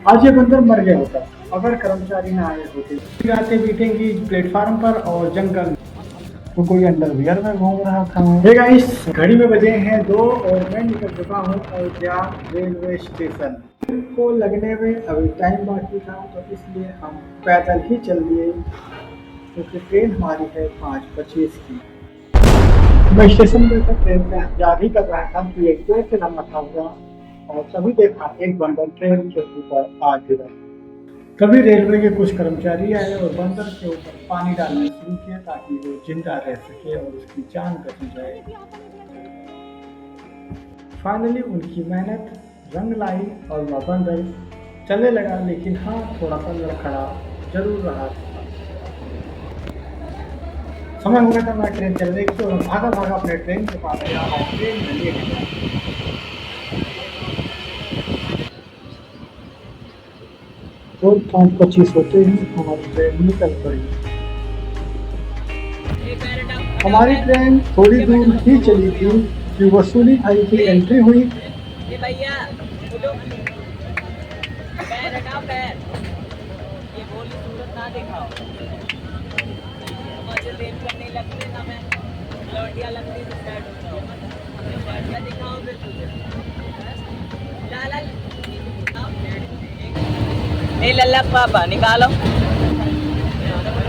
आज ये बंदर मर गया होता अगर कर्मचारी ना आए होते। रातें बीतेंगी प्लेटफार्म पर और जंगल तो कोई अंडरवियर में घूम रहा था। हे गाइस, घड़ी में बजे हैं 2 और मैं निकल चुका हूँ अयोध्या रेलवे स्टेशन को लगने में अभी टाइम बाकी था, तो इसलिए हम पैदल ही चल दिए क्योंकि ट्रेन हमारी है 5:25 की। मैं स्टेशन पे ट्रेन का इंतजार ही कर रहा था कि एक देर से लम्बा था हुआ और तभी देखा एक बंदर ट्रेन के ऊपर आ गिरा। तभी रेलवे के कुछ कर्मचारी आए और बंदर के ऊपर पानी डालना शुरू किया ताकि वो जिंदा रह सके और उसकी जान बच जाए। फाइनली उनकी मेहनत रंग लाई और वह बंदर चलने लगा, लेकिन हाँ थोड़ा सा लड़खड़ा जरूर रहा था। समय हो गया था मैं ट्रेन चलने की, तो भागा भागा अपने ट्रेन के पास गया और ट्रेन में लेट गया। तो 5:25 होते ही हमारी ट्रेन निकल पड़ी। हमारी ट्रेन थोड़ी दूर ही चली थी कि वसूली भाई की एंट्री हुई। भैया पैर हटाओ, पैर ये बोली सूरत ना दिखाओ। मुझे देख कर नहीं लगती ना, मैं लौटिया लगती तो साइड हो जाओ। लौटिया दिखाओ फिर तुझे लाला नहीं लल्ला पापा निकालो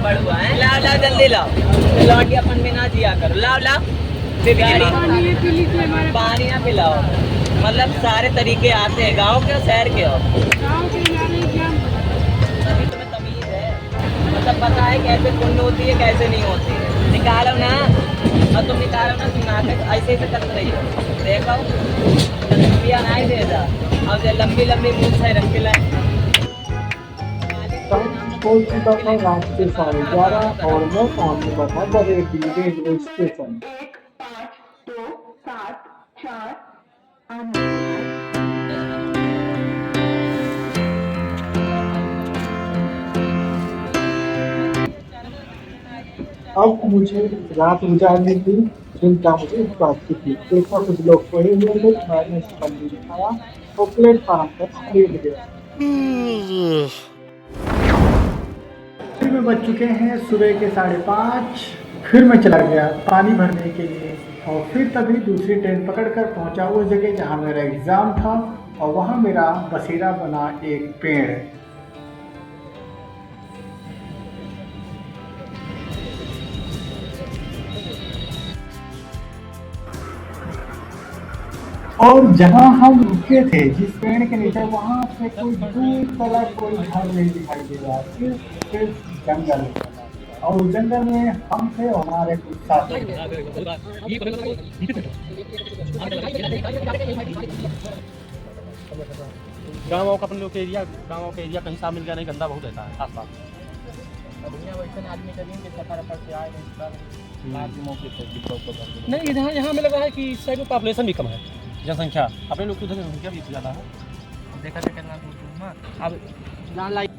बड़ुआ है। लाओ लाओ जल्दी लाओ, लौटियापन में ना जिया करो। लाओ लाओ फिर गाड़ी पानी ना पिलाओ। मतलब सारे तरीके आते हैं, गांव के हो शहर के हो, तभी तुम्हें तमीज है, मतलब पता है कैसे पुण्य होती है कैसे नहीं होती है। निकालो ना, और तुम निकालो ना, तुम नाटक ऐसे ऐसे करते रही हो। देखो रुपया नहीं देता और जो लंबी लंबी मूछ है रख के लाए। पहुंच चुका था रात के 11:30 और मैं पहुंच चुका था बरेली रेलवे स्टेशन। अब मुझे रात गुजारने की चिंता मुझे इस बात की थी। देखा कुछ लोग सोए हुए थे, मैंने बंदी दिखाया और प्लेटफार्म पर लेट गया। फिर में बज चुके हैं सुबह के 5:30। फिर मैं चला गया पानी भरने के लिए और फिर तभी दूसरी ट्रेन पकड़कर पहुंचा उस जगह जहां मेरा एग्ज़ाम था और वहां मेरा बसेरा बना एक पेड़। और जहां हम रुके थे जिस पेड़ के नीचे, वहां से कोई दूर तक कोई घर नहीं दिखाई दे रहा, सिर्फ जंगल। और उस जंगल में हम थे और हमारे कुछ साथी। गाँव का अपन लोग के एरिया, गाँव का एरिया कहीं साफ मिल गया नहीं, गंदा बहुत रहता है आस पास। नहीं यहाँ यहाँ में लग रहा है कि इस साइड में पॉपुलेशन भी कम है, जनसंख्या अपने लोग की उधर जनसंख्या भी ज़्यादा है। देखा था कितना अब जहाँ लाइक।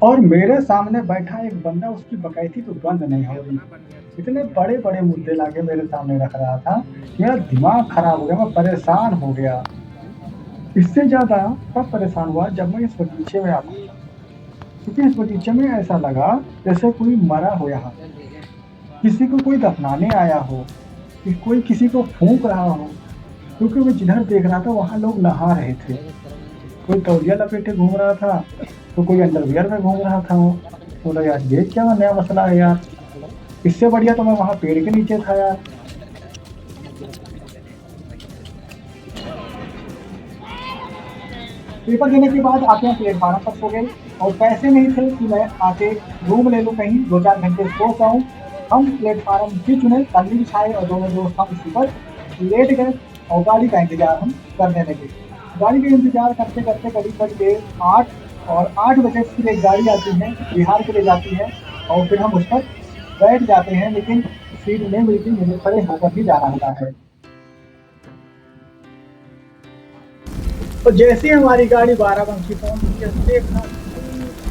और मेरे सामने बैठा एक बंदा, उसकी बकैती तो बंद नहीं हो रही। इतने बड़े बड़े मुद्दे लाके मेरे सामने रख रहा था, मेरा दिमाग खराब हो गया, मैं परेशान हो गया। इससे ज़्यादा तब परेशान हुआ जब मैं इस बगीचे में आता, क्योंकि इस बगीचे में ऐसा लगा जैसे कोई मरा हो, यहाँ किसी को कोई दफनाने आया हो, कि कोई किसी को फूंक रहा हो। क्योंकि मैं जिधर देख रहा था वहाँ लोग नहा रहे थे, कोई तौलिया लपेटे घूम रहा था तो कोई अंडरवियर में घूम रहा था। बोला यार ये क्या नया मसला है यार, इससे बढ़िया तो मैं वहाँ पेड़ के नीचे था यार। पेपर देने के बाद आके हम प्लेटफार्म पर सो गए और पैसे नहीं थे कि मैं आके रूम ले लूँ कहीं 2-4 घंटे सो पाऊँ। हम प्लेटफार्म भी चुने, तल्ली बिछाए और दोनों दोस्त हम इसी पर लेट गए और गाड़ी का इंतजार हम करने लगे। गाड़ी का इंतजार करते करते करीब बज गए 8 और 8 बजे फिर एक गाड़ी आती है बिहार के लिए जाती है और फिर हम उस पर बैठ जाते हैं, लेकिन सीट नहीं मिलती, मुझे खड़े होकर ही जाना होता है। तो जैसे ही हमारी गाड़ी बाराबंकी पहुंची, देखा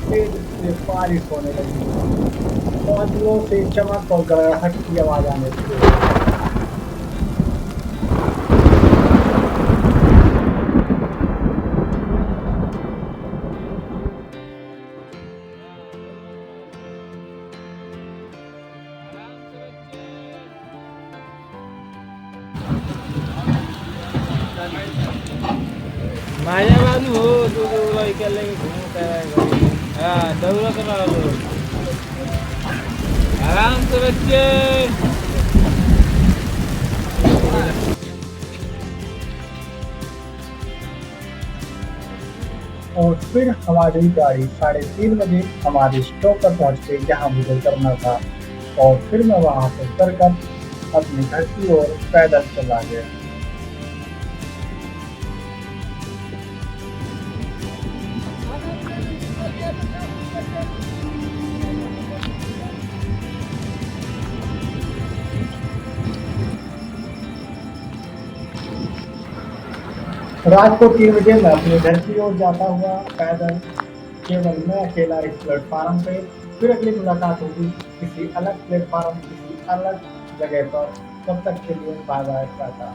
तेज से बारिश होने लगी, बादलों से चमक और गड़गड़ाहट की आवाज आने लगी। माझ्या बाजू हो तू तुला इकडे घुमू करायला हाँ दौरा करा लो आराम से बच्चे और फिर हमारी गाड़ी 3:30 बजे हमारे स्टॉप पर पहुंच गई जहां मुझे करना था। और फिर मैं वहां से उतरकर अपने घर की ओर पैदल चला गया। रात को 3 बजे मैं अपने घर की ओर जाता हुआ पैदल, केवल मैं अकेला इस प्लेटफार्म पे। फिर अगली मुलाकात होगी किसी अलग प्लेटफार्म, किसी अलग जगह पर। तब तक के लिए बाय बाय, टाटा।